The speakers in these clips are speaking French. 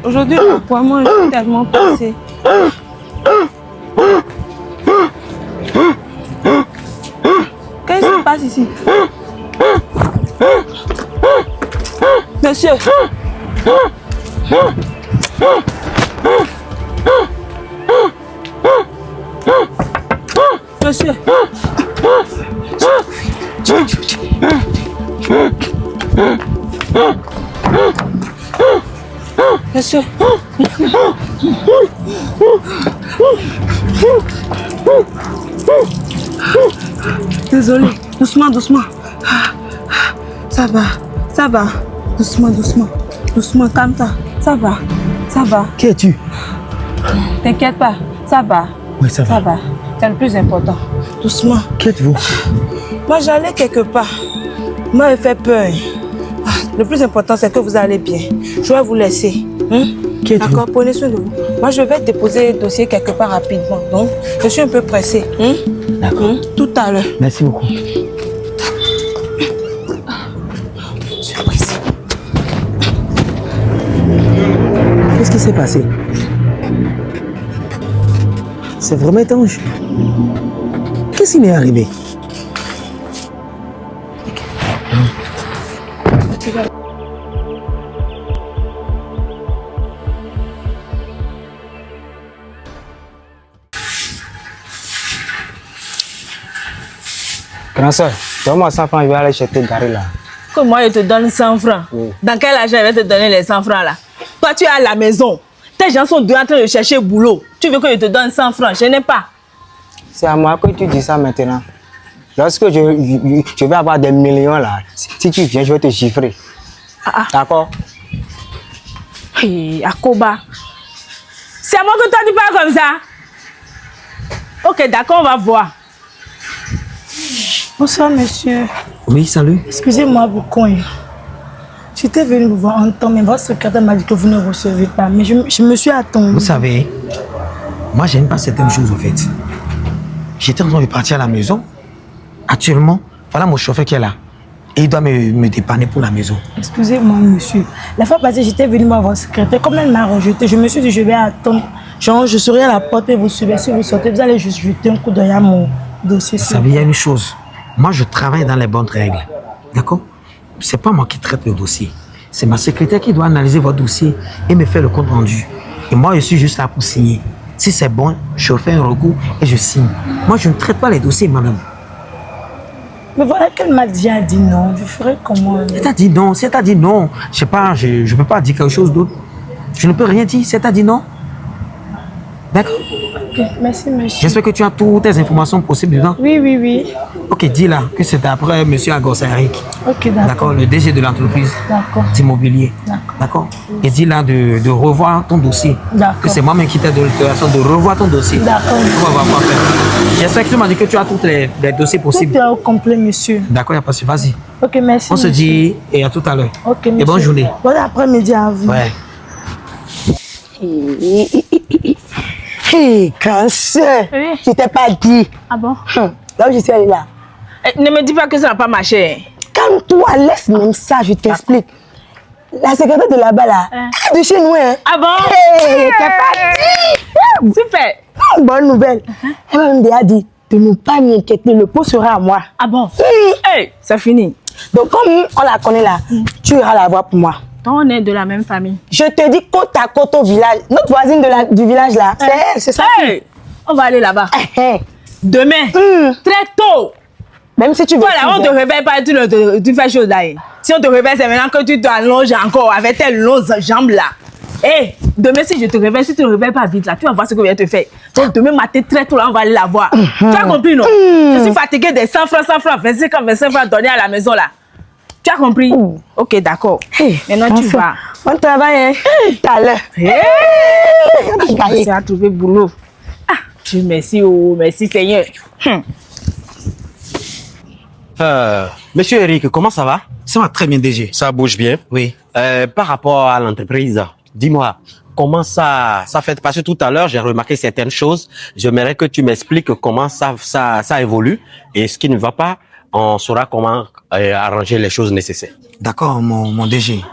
Aujourd'hui, vraiment, je suis tellement pressée. Qu'est-ce qui se passe ici? Monsieur. Monsieur. Monsieur. Désolé. Doucement, doucement. Ça va, ça va. Doucement, doucement. Doucement, calme-toi. Ça va, ça va. Qui es-tu? T'inquiète pas, ça va. Oui, ça va. Ça va. C'est le plus important. Doucement. Qui êtes-vous? Moi, j'allais quelque part. Moi, elle fait peur. Le plus important, c'est que vous allez bien. Je vais vous laisser. Qui êtes-vous? D'accord, prenez soin de vous. Moi, je vais déposer le dossier quelque part rapidement. Donc, je suis un peu pressée. D'accord. Tout à l'heure. Merci beaucoup. Je suis pressée. Qu'est-ce qui s'est passé? C'est vraiment étrange. Qu'est-ce qui m'est arrivé? Grand soeur, donne-moi 100 francs, je vais aller chercher Gary là. Que moi, je te donne 100 francs. Oui. Dans quel argent je vais te donner les 100 francs là? Toi, tu es à la maison. Tes gens sont deux en train de chercher boulot. Tu veux que je te donne 100 francs? Je n'ai pas. C'est à moi que tu dis ça maintenant. Lorsque je vais avoir des millions là, si tu viens, je vais te chiffrer. D'accord? Hey, Akoba. C'est à moi que toi tu parles comme ça? Ok, d'accord, on va voir. Bonsoir, monsieur. Oui, salut. Excusez-moi beaucoup. J'étais venue vous voir en temps, mais votre secrétaire m'a dit que vous ne recevez pas. Mais je me suis attendue. Vous savez, moi, j'aime pas certaines choses, en fait. J'étais en train de partir à la maison. Actuellement, voilà mon chauffeur qui est là. Et il doit me dépanner pour la maison. Excusez-moi, monsieur. La fois passée, j'étais venue voir votre secrétaire. Comme elle m'a rejeté, je me suis dit, je vais attendre. Genre, je serai à la porte et vous suivez. Si vous sortez, vous allez juste jeter un coup d'œil à mon dossier. Vous savez, il y a une chose. Moi, je travaille dans les bonnes règles. D'accord? C'est pas moi qui traite le dossier. C'est ma secrétaire qui doit analyser votre dossier et me faire le compte rendu. Et moi, je suis juste là pour signer. Si c'est bon, je fais un recours et je signe. Moi, je ne traite pas les dossiers, madame. Mais voilà qu'elle m'a déjà dit non. Je ferai comment? Elle t'a dit non. Si elle t'a dit non, je sais pas, je ne peux pas dire quelque chose d'autre. Je ne peux rien dire. Si elle t'a dit non. D'accord? Ok, merci, monsieur. J'espère que tu as toutes les informations possibles dedans. Oui, oui, oui. Ok, dis là que c'est après M. Agosaric. Ok, d'accord. D'accord, le DG de l'entreprise D'accord. d'immobilier. D'accord. D'accord? Et dis là de revoir ton dossier. D'accord. Que c'est moi-même qui t'ai donné l'autorisation de revoir ton dossier. D'accord. On va voir quoi faire. J'espère que tu m'as dit que tu as tous les dossiers possibles. Tout est au complet, monsieur. D'accord, il n'y a pas de souci. Vas-y. Ok, merci. On se monsieur. dit et à tout à l'heure. Ok, Et monsieur. bonne journée. Bon après-midi à vous. Ouais. Hé, cancer. Oui. Je t'ai pas dit. Ah bon? Là où je suis allée là. Ne me dis pas que ça n'a pas marché. Calme-toi, laisse même ça, je t'explique. La secrétaire de là-bas là, elle est de chez nous. Hein. Ah bon? Hé, je t'ai pas dit. Super. Bonne nouvelle. Elle m'a même déjà dit de ne pas m'inquiéter, le pot sera à moi. Ah bon? Hey, c'est fini. Donc comme on la connaît là, tu iras la voir pour moi. Donc on est de la même famille. Je te dis côte à côte au village. Notre voisine du village là, c'est elle, c'est ça. Hey, on va aller là-bas. Hé, Demain, très tôt. même si tu veux. Voilà, on te réveille pas, tu fais chose là. Si on te réveille, c'est maintenant que tu t'allonges encore avec tes longues jambes là. Hé, demain si je te réveille, si tu ne te réveilles pas vite là, tu vas voir ce que je vais te faire. Donc demain matin très tôt là, on va aller la voir. Tu as compris non? Je suis fatiguée des 100 francs, 25 francs donnés à la maison là. Tu as compris? Ok, d'accord. Maintenant tu vas. On travaille, hein? Tout à l'heure. Tu as trouvé boulot. Ah, Dieu merci, oh, merci Seigneur. Monsieur Eric, comment ça va? Ça va très bien, DG. Ça bouge bien. Oui. Par rapport à l'entreprise, dis-moi, comment ça fait? Parce que tout à l'heure, j'ai remarqué certaines choses. J'aimerais que tu m'expliques comment ça évolue et ce qui ne va pas, on saura comment arranger les choses nécessaires. D'accord, mon DG.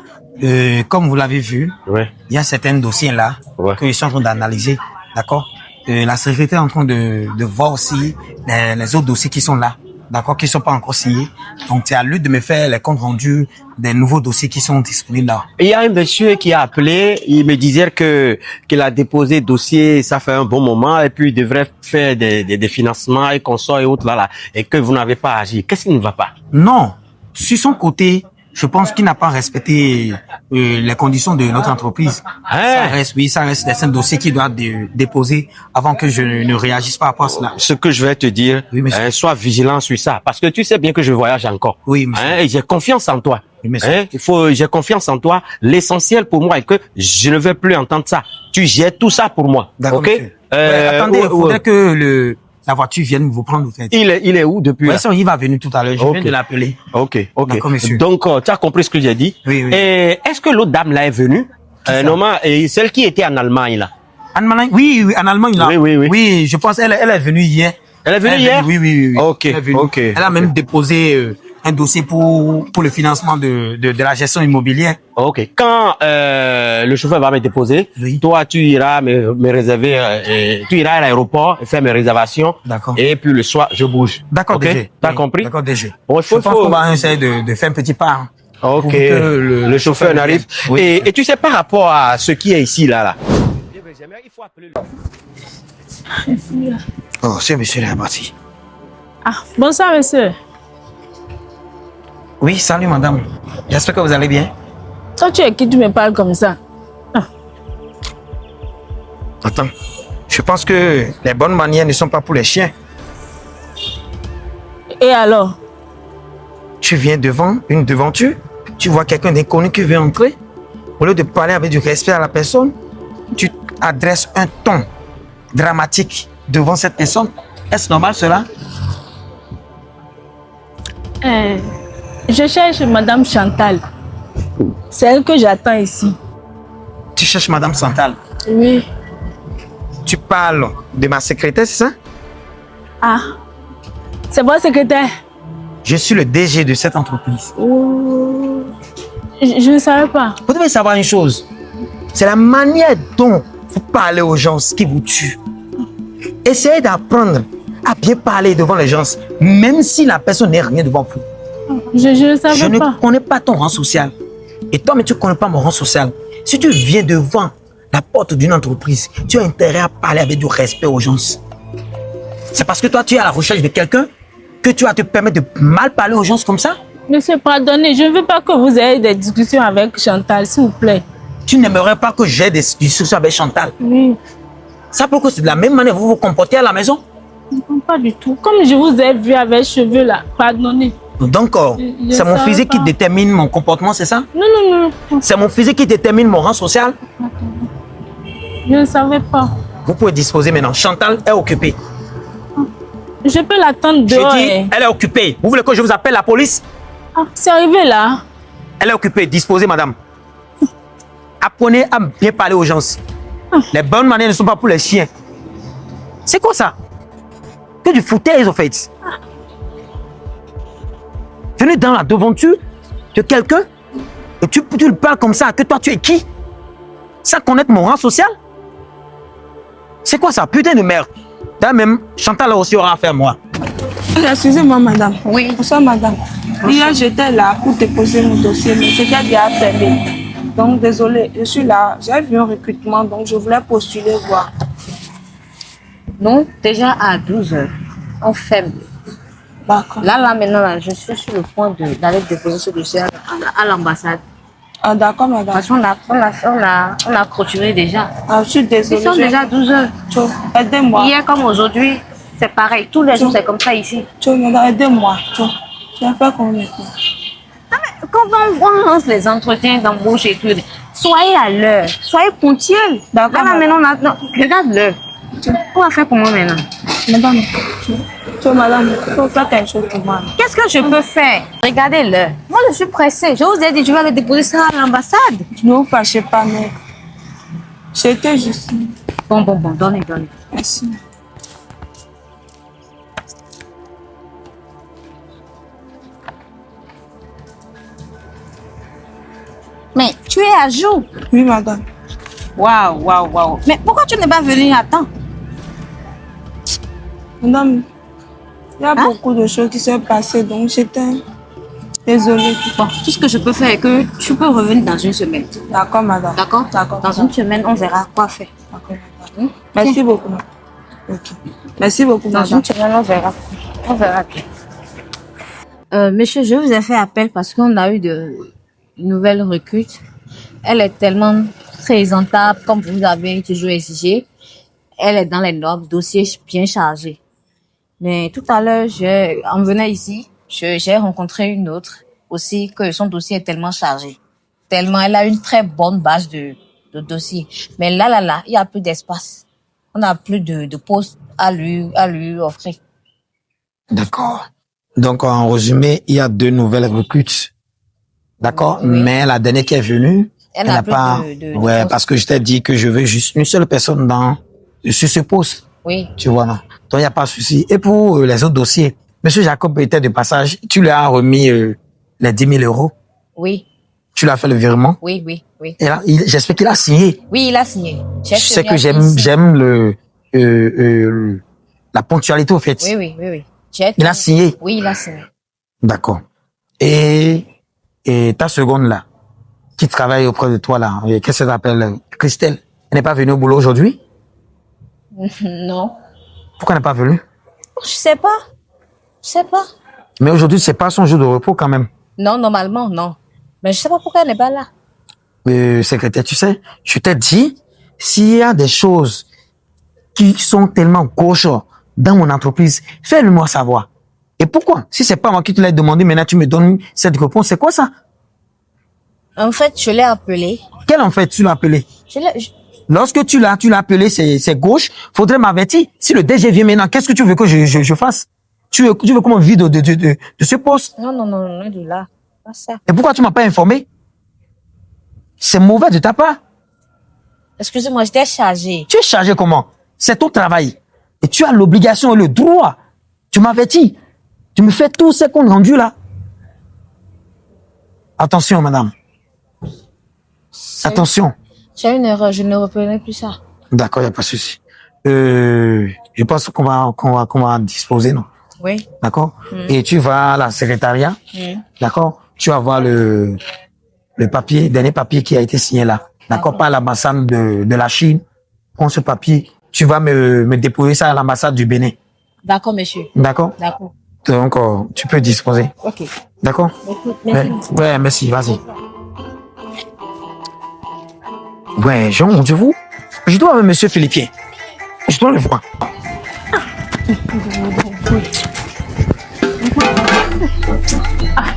comme vous l'avez vu, Ouais. il y a certains dossiers là Ouais. que je suis en train d'analyser, d'accord. La sécurité est en train de voir aussi les autres dossiers qui sont là, d'accord, qui sont pas encore signés. Donc c'est à lui de me faire les comptes rendus des nouveaux dossiers qui sont disponibles là. Il y a un monsieur qui a appelé, il me disait qu'il a déposé dossier, ça fait un bon moment, et puis il devrait faire des financements et consorts et autres là, et que vous n'avez pas agi. Qu'est-ce qui ne va pas? Non, sur son côté, je pense qu'il n'a pas respecté les conditions de notre entreprise. Hein? Ça reste des dossiers qu'il doit déposer avant que je ne réagisse par rapport à cela. Ce que je vais te dire, Oui, monsieur. sois vigilant sur ça, parce que tu sais bien que je voyage encore. Oui, monsieur. Et j'ai confiance en toi. Oui, monsieur. J'ai confiance en toi. L'essentiel pour moi est que je ne veux plus entendre ça. Tu gères tout ça pour moi. D'accord, Ok? monsieur. Attendez, il faudrait que la voiture vienne vous prendre, en fait. Il est où depuis Ouais, là? ça, il va venir tout à l'heure. Je Ok. viens de l'appeler. Ok. D'accord, monsieur. Donc, tu as compris ce que j'ai dit? Oui, oui. Et est-ce que l'autre dame là est venue? ça? Normalement, et celle qui était en Allemagne là. En Allemagne? Oui, en Allemagne, là. Oui. Oui, je pense, elle est venue hier. Elle est venue hier? Oui. Ok, Elle est venue. ok. Elle a même déposé un dossier pour le financement de la gestion immobilière. Ok. Quand le chauffeur va me déposer, Oui. toi tu iras me réserver, tu iras à l'aéroport et faire mes réservations. D'accord. Et puis le soir je bouge. D'accord, Ok? DG. T'as Oui, compris? D'accord, DG. Bon, Je pense qu'on va essayer de faire un petit pas. Hein, Ok. pour que Le chauffeur n'arrive. Oui. Et tu sais par rapport à ce qui est ici là. Il faut appeler Oh, c'est monsieur là, parti. Ah, bonsoir, monsieur. Oui, salut madame. J'espère que vous allez bien. Toi, tu es qui tu me parles comme ça? Attends. Je pense que les bonnes manières ne sont pas pour les chiens. Et alors? Tu viens devant une devanture, tu vois quelqu'un d'inconnu qui veut entrer. Au lieu de parler avec du respect à la personne, tu adresses un ton dramatique devant cette personne. Est-ce normal cela? Je cherche Madame Chantal. C'est elle que j'attends ici. Tu cherches Madame Santal. Oui. Tu parles de ma secrétaire, c'est ça? Ah, c'est votre secrétaire? Je suis le DG de cette entreprise. Oh, je ne savais pas. Vous devez savoir une chose. C'est la manière dont vous parlez aux gens qui vous tue. Essayez d'apprendre à bien parler devant les gens, même si la personne n'est rien devant vous. Je ne Je savais ne pas. connais pas ton rang social. Et toi, mais tu ne connais pas mon rang social. Si tu viens devant la porte d'une entreprise, tu as intérêt à parler avec du respect aux gens. C'est parce que toi, tu es à la recherche de quelqu'un que tu vas te permettre de mal parler aux gens comme ça? Monsieur, pardonnez, je ne veux pas que vous ayez des discussions avec Chantal, s'il vous plaît. Tu n'aimerais pas que j'ai des discussions avec Chantal. Oui, Ça pourquoi c'est de la même manière que vous vous comportez à la maison? pas du tout. Comme je vous ai vu avec cheveux là, pardonnez. Donc, Je c'est mon savais physique qui pas. détermine mon comportement, c'est ça? Non. C'est mon physique qui détermine mon rang social? Je ne savais pas. Vous pouvez disposer maintenant. Chantal est occupée. Je peux l'attendre J'ai dehors. dit, elle est occupée. Vous voulez que je vous appelle la police? Ah, c'est arrivé là. Elle est occupée. Disposez, madame. Apprenez à bien parler aux gens. Les bonnes manières ne sont pas pour les chiens. C'est quoi ça? Que du foutaise, au fait. Venez dans la devanture de quelqu'un et tu lui parles comme ça. Que toi, tu es qui? Sans connaître mon rang social? C'est quoi ça? Putain de merde. D'ailleurs, même, Chantal aussi aura affaire à moi. Excusez-moi, madame. Oui. Bonsoir, madame. Hier, j'étais là pour déposer mon dossier, mais c'était déjà fermé. Donc, désolée, je suis là. J'ai vu un recrutement, donc je voulais postuler, voir. Donc, déjà à 12h, on ferme. D'accord. Là, maintenant, là, je suis sur le point d'aller déposer ce dossier à l'ambassade. Ah, d'accord, madame. Parce qu'on a clôturé déjà. Ah, je suis Ils désolée. sont déjà 12h. Tcho, aidez-moi. Hier comme aujourd'hui, c'est pareil. Tous les jours, c'est comme ça ici. Tcho, madame, aidez-moi. Tcho. Je vais faire comment maintenant? Quand on lance les entretiens d'embauche et tout, soyez à l'heure, soyez ponctuels. D'accord, Là, maintenant, non, regarde l'heure. On va faire comment maintenant? Madame, Tcho, madame, il faut faire quelque chose pour moi. Qu'est-ce que je peux faire? Regardez l'heure. Moi, je suis pressée. Je vous ai dit, je vais aller déposer ça à l'ambassade. Ne vous fâchez pas, mais j'étais juste. Bon, donnez. Merci. Mais tu Tu es à jour. Oui, madame. Waouh, waouh, waouh. Mais pourquoi tu n'es pas venu à temps? Madame, il y a Hein? beaucoup de choses qui sont passées, donc j'étais désolée. Bon, tout ce que je peux faire est que tu peux revenir dans une semaine. D'accord, madame. D'accord? D'accord. Dans une semaine, on verra quoi faire. D'accord, madame. Merci beaucoup, madame. Ok. Merci beaucoup, Dans madame. une semaine, on verra. On verra. Monsieur, je vous ai fait appel parce qu'on a eu de nouvelles recrutes. Elle est tellement présentable, comme vous avez toujours exigé. Elle est dans les normes, dossier bien chargé. Mais tout à l'heure, en venant ici, j'ai rencontré une autre aussi que son dossier est tellement chargé. Tellement, elle a une très bonne base de dossier. Mais là, il y a plus d'espace. On n'a plus de postes à lui offrir. D'accord. Donc, en résumé, il y a 2 nouvelles recrutes. D'accord? Oui. Mais la dernière qui est venue, Elle elle n'a n'a plus pas... de ouais, poste. parce que je t'ai dit que je veux juste une seule personne sur ce poste. Oui. Tu vois, non? Donc, il n'y a pas de souci. Et pour les autres dossiers, Monsieur Jacob était de passage. Tu lui as remis les 10 000 euros. Oui, Tu lui as fait le virement. oui. Et là, j'espère qu'il a signé. Oui, il a signé. Tu sais signé que ici. j'aime la ponctualité, au fait. Oui. Il a signé. Oui, il a signé. D'accord. Et ta seconde là, qui travaille auprès de toi là, qu'est-ce qu'elle s'appelle? Christelle. Elle n'est pas venue au boulot aujourd'hui? Non. Pourquoi elle n'est pas venue? Je sais pas. Mais aujourd'hui, c'est pas son jour de repos quand même. Non, normalement, non. Mais je sais pas pourquoi elle n'est pas là. Secrétaire, tu sais, je t'ai dit, s'il y a des choses qui sont tellement gauches dans mon entreprise, fais-le moi savoir. Et pourquoi? Si c'est pas moi qui te l'ai demandé, maintenant tu me donnes cette réponse, c'est quoi ça? En fait, je l'ai appelé. Quel en fait tu l'as appelé? Lorsque tu l'as appelé, c'est gauche, faudrait m'avertir. Si le DG vient maintenant, qu'est-ce que tu veux que je fasse? Tu veux qu'on me vide de ce poste? Non, de là. Pas ça. Et pourquoi tu m'as pas informé? C'est mauvais de ta part. Excusez-moi, j'étais chargée. Tu es chargé comment? C'est ton travail. Et tu as l'obligation et le droit. Tu m'avertis. Tu me fais tous ces comptes rendus là. Attention, madame. Attention. C'est une erreur, je ne reprenais plus ça. D'accord, il n'y a pas de souci. Je pense qu'on va disposer, non? Oui. D'accord? Et tu vas à la secrétariat. D'accord? Tu vas voir le dernier papier qui a été signé là. D'accord? Pas à l'ambassade de la Chine. Prends ce papier. Tu vas me déposer ça à l'ambassade du Bénin. D'accord, monsieur. D'accord? D'accord. Donc, tu peux disposer. Ok. D'accord? Merci. Ouais, merci, vas-y. Ouais, Jean, vous. Je dois voir monsieur Philippien. Je dois le voir.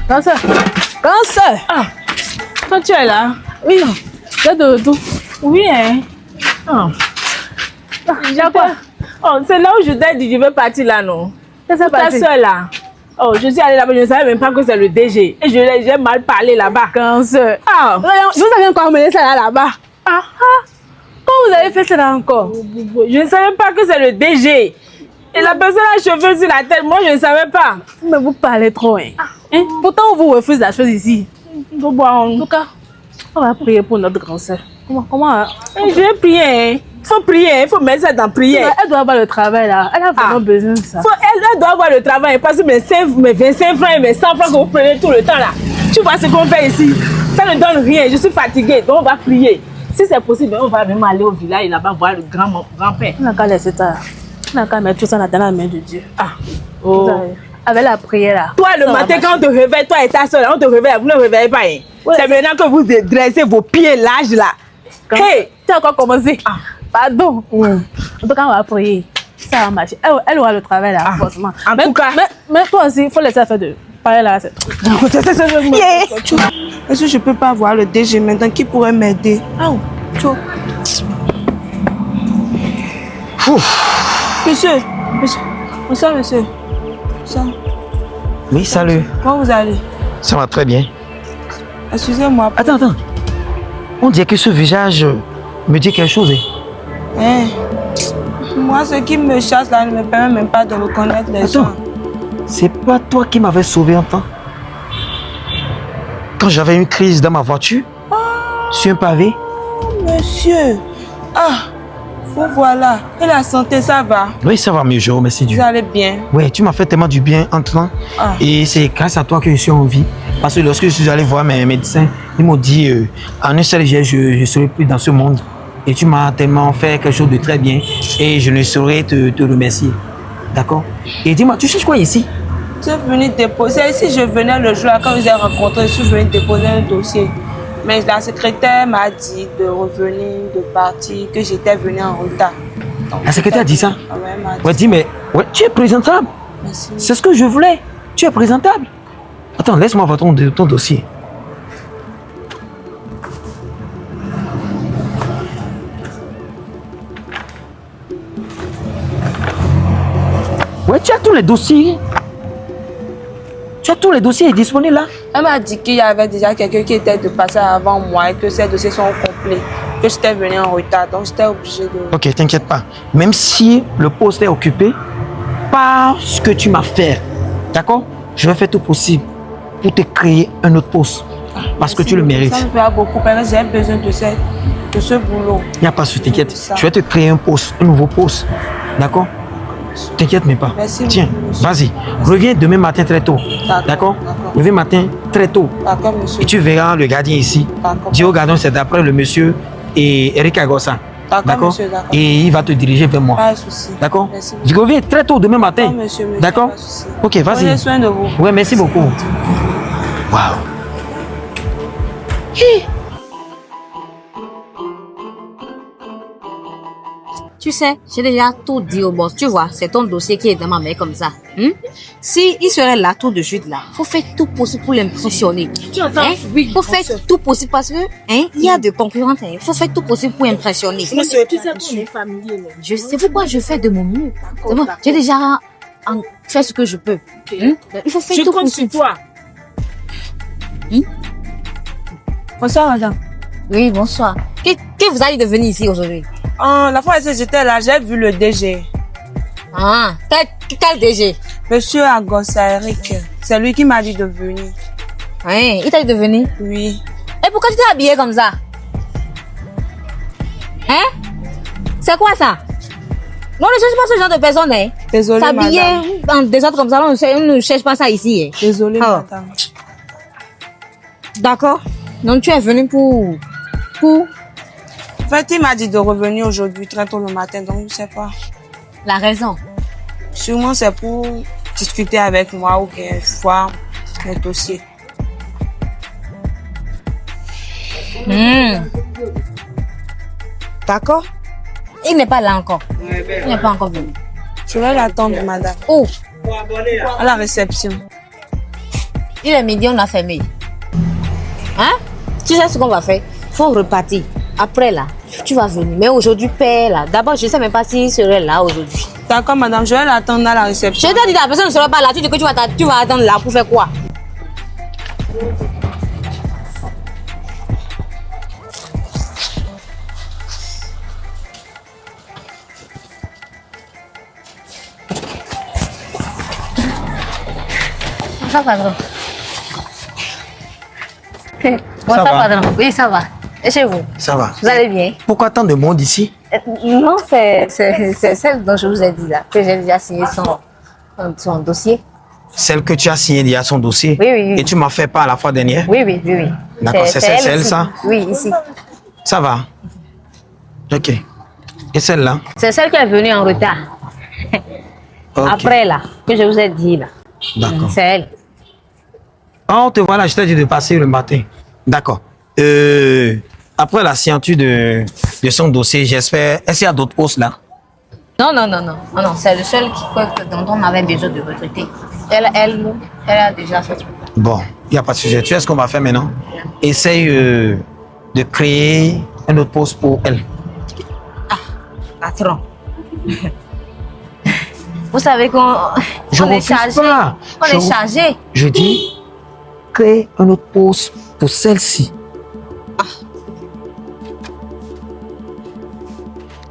Grand soeur. Ah, toi tu es là? Oui. Tu es de retour? Oui, hein. Jacob. Oh, c'est là où je t'ai dit, je vais partir là, non? Qu'est-ce qui s'est Ta passé? soeur là. Oh, je suis allée là-bas, je ne savais même pas que c'est le DG. Et j'ai mal parlé là-bas. Grand soeur. Ah, Vous avez encore emmené ça là-bas. Comment vous avez fait cela encore? je ne savais pas que c'est le DG. Et la personne a cheveux sur la tête, moi je ne savais pas. Mais vous parlez trop, hein? Pourtant, on vous refuse la chose ici. En tout cas, on va prier pour notre grand soeur. Comment Je vais prier, hein. Il faut prier, il faut mettre ça dans prière. Elle doit avoir le travail là. Elle a vraiment besoin de ça. Elle doit avoir le travail parce que mes 25 francs et mes 100 francs que vous prenez tout le temps là. Tu vois ce qu'on fait ici? Ça ne donne rien, je suis fatiguée, donc on va prier. Si c'est possible, on va même aller au village et là-bas voir le grand-père. On n'a qu'à laisser ça. On n'a qu'à mettre tout ça dans la main de Dieu. Oh. Avec la prière là. Toi, le ça va matin, marcher. quand on te réveille, toi et ta soeur, on te réveille, vous ne réveillez pas. Hein? Ouais. C'est maintenant que vous dressez vos pieds larges là. Hey! Tu as encore commencé? Pardon. En tout cas, on va prier. Ça va marcher. Elle aura le travail là, forcément. En tout cas. Mais toi aussi, il faut laisser faire de parler là. C'est trop. Est-ce que je peux pas voir le DG maintenant qui pourrait m'aider? Monsieur. Ça, Oui, salut. comment vous allez? Ça va très bien. Excusez-moi. Attends. On dirait que ce visage me dit quelque chose. Hein? Moi, ce qui me chasse là ne me permet même pas de reconnaître les gens. C'est pas toi qui m'avais sauvé un temps? Quand j'avais une crise dans ma voiture? Sur un pavé? Monsieur. Ah, vous voilà. Et la santé, ça va? Oui, ça va mieux, je remercie Dieu. Vous allez bien? Oui, tu m'as fait tellement du bien en entrant. Ah. Et c'est grâce à toi que je suis en vie. Parce que lorsque je suis allé voir mes médecins, ils m'ont dit en un seul jet, je ne serai plus dans ce monde. Et tu m'as tellement fait quelque chose de très bien. Et je ne saurais te remercier. D'accord? Et dis-moi, tu cherches quoi ici? Je suis venu déposer. Ici, je venais le jour là, quand je vous ai rencontré, je suis venu déposer un dossier. Mais la secrétaire m'a dit de revenir, de partir, que j'étais venue en retard. Donc, La secrétaire a dit ça? Ah ouais, elle m'a dit. Ouais, dis, mais ouais, tu es présentable. Merci. C'est ce que je voulais. Tu es présentable. Attends, laisse-moi voir ton dossier. Ouais, tu as tous les dossiers. Tu as tous les dossiers disponibles là. Elle m'a dit qu'il y avait déjà quelqu'un qui était de passer avant moi et que ces dossiers sont complets, que j'étais venue en retard, donc j'étais obligée de... Ok, t'inquiète pas. Même si le poste est occupé, par ce que tu m'as fait, d'accord? Je vais faire tout possible pour te créer un autre poste. Parce que tu le mérites. Ça me fait beaucoup parce que j'ai besoin de ce boulot. Il n'y a pas de souci, t'inquiète. Ça. Je vais te créer un poste, un nouveau poste. D'accord? T'inquiète mais pas. Merci Tiens, beaucoup, monsieur. vas-y. Reviens demain matin très tôt. D'accord? D'accord. Reviens matin très tôt. D'accord, monsieur. Et tu verras le gardien ici. D'accord. Dis au gardien, c'est d'après le monsieur et Eric Agossa. D'accord, monsieur, d'accord. Et il va te diriger vers moi. Pas de souci. D'accord? Merci. Je reviens très tôt demain matin. D'accord, monsieur, D'accord? pas de souci. Ok, vas-y. Prenez soin de vous. Ouais, merci beaucoup. Waouh. Tu sais, j'ai déjà tout dit au boss. Tu vois, c'est ton dossier qui est dans ma main comme ça. Si il serait là tout de suite là, faut faire tout possible pour l'impressionner. Tu entends? Hein? Oui. Faut faire tout possible parce que il y a des concurrents. Il faut faire tout possible pour impressionner. Monsieur, tu sais qu'on est familier. Je sais pourquoi je fais de mon mieux. C'est bon, j'ai déjà fait ce que je peux. Il faut faire Je tout compte sur possible. toi. Bonsoir, madame. Oui, bonsoir. Que vous allez de venir ici aujourd'hui? La fois où j'étais là, j'ai vu le DG. Ah, quel DG? Monsieur Agossa Eric. C'est lui qui m'a dit de venir. Il t'a dit de venir? Oui. Et pourquoi tu t'es habillé comme ça? C'est quoi ça? Non, ne cherche pas ce genre de personne, hein. Désolée, madame. S'habiller en désordre comme ça, on ne cherche pas ça ici, hein. Désolée, Ah. madame. D'accord. Donc tu es venu pour... En fait, il m'a dit de revenir aujourd'hui très tôt le matin, donc je sais pas. La raison. Sûrement, c'est pour discuter avec moi ou bien voir mes dossiers. D'accord? Il n'est pas là encore. Il n'est pas encore venu. Je vais l'attendre, madame. Oh, À la réception. il est midi, on a fermé. Hein? Tu sais ce qu'on va faire? Faut repartir. Après là, tu vas venir. Mais aujourd'hui, père là. D'abord, je ne sais même pas s'il serait là aujourd'hui. D'accord, madame, je vais l'attendre à la réception. Je t'ai dit, la personne ne sera pas là. Tu dis que tu vas attendre là pour faire quoi? Ça va, patron. Ça va? Patron. Oui, ça va. Et chez vous? Ça va. Vous allez bien? Pourquoi tant de monde ici? Non, c'est celle dont je vous ai dit là, que j'ai déjà signé son dossier. Celle que tu as signée déjà son dossier? Oui, oui, oui. Et tu m'as fait pas la fois dernière? Oui, oui, oui, oui. D'accord, c'est elle, ici. ça? Oui, ici. Ça va. Ok. Et celle-là? C'est celle qui est venue en retard. Ok. Après là, que je vous ai dit là. D'accord. C'est elle. Oh, te voilà, je t'ai dit de passer le matin. D'accord. Après la signature de son dossier, j'espère. Est-ce qu'il y a d'autres postes là? Non, c'est le seul dont on avait besoin de recruter. Elle a déjà fait. Bon, il n'y a pas de sujet. Tu sais ce qu'on va faire maintenant? Essaye de créer un autre poste pour elle. Patron. Vous savez qu'on Je on est refuse chargé. pas. On Je est re- chargé. Je dis, crée un autre poste pour celle-ci.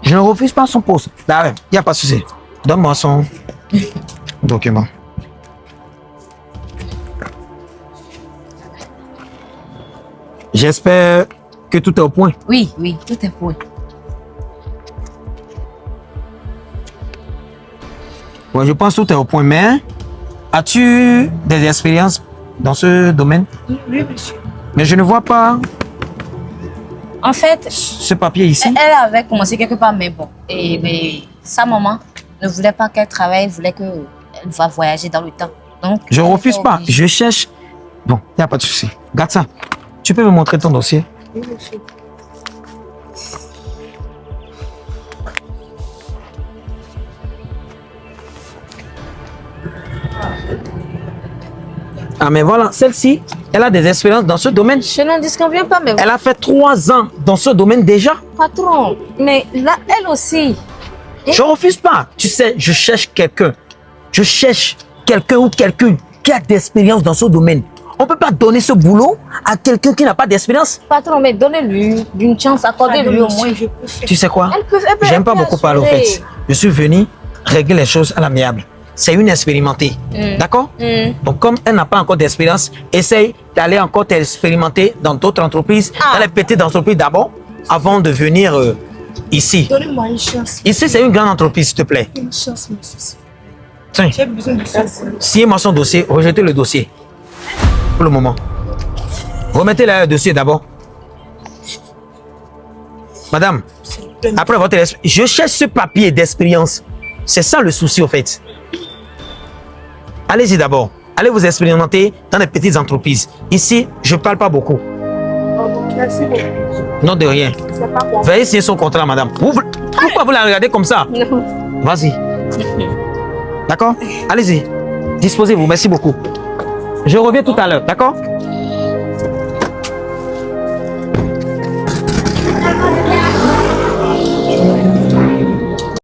Je ne refuse pas son poste. Là, il n'y a pas de souci. Donne-moi son document. J'espère que tout est au point. Oui, oui, tout est pour. Bon, je pense que tout est au point. Mais as-tu des expériences dans ce domaine? Oui, monsieur. Mais je ne vois pas En fait, ce papier ici. elle avait commencé quelque part, mais bon. Mais sa maman ne voulait pas qu'elle travaille, voulait qu'elle va voyager dans le temps. Donc, Je elle refuse était pas. obligée. Je cherche. Bon, il n'y a pas de souci. Garde ça. Tu peux me montrer ton dossier? Oui, monsieur. Ah, mais voilà, celle-ci, elle a des expériences dans ce domaine. Je n'en disconviens pas, mais Elle a fait 3 ans dans ce domaine déjà. patron, mais là, elle aussi. Je refuse pas. Tu sais, je cherche quelqu'un. Je cherche quelqu'un ou quelqu'une qui a d'expérience dans ce domaine. On ne peut pas donner ce boulot à quelqu'un qui n'a pas d'expérience. Patron, mais donnez-lui une chance, accordez-lui au moins. Je peux faire. Tu sais quoi? Elle peut J'aime pas elle peut beaucoup parler au assurer. fait. Je suis venu régler les choses à l'amiable. C'est une expérimentée. D'accord? Donc, comme elle n'a pas encore d'expérience, essaye d'aller encore t'expérimenter dans d'autres entreprises, Ah. dans les petites entreprises d'abord, avant de venir ici. Donnez-moi une chance. Ici, c'est une grande entreprise, s'il te plaît. Une chance, monsieur. Tiens, J'ai besoin de ça. signez-moi son dossier, rejetez le dossier. Pour le moment. Remettez le dossier d'abord. Madame, après votre expérience, je cherche ce papier d'expérience. C'est ça le souci, au fait. Allez-y d'abord. Allez vous expérimenter dans les petites entreprises. Ici, je ne parle pas beaucoup. Merci beaucoup. Non de rien. C'est pas bon. Veuillez signer son contrat, madame. Pourquoi vous la regardez comme ça? Vas-y. D'accord? Allez-y. Disposez-vous. Merci beaucoup. Je reviens tout à l'heure. D'accord?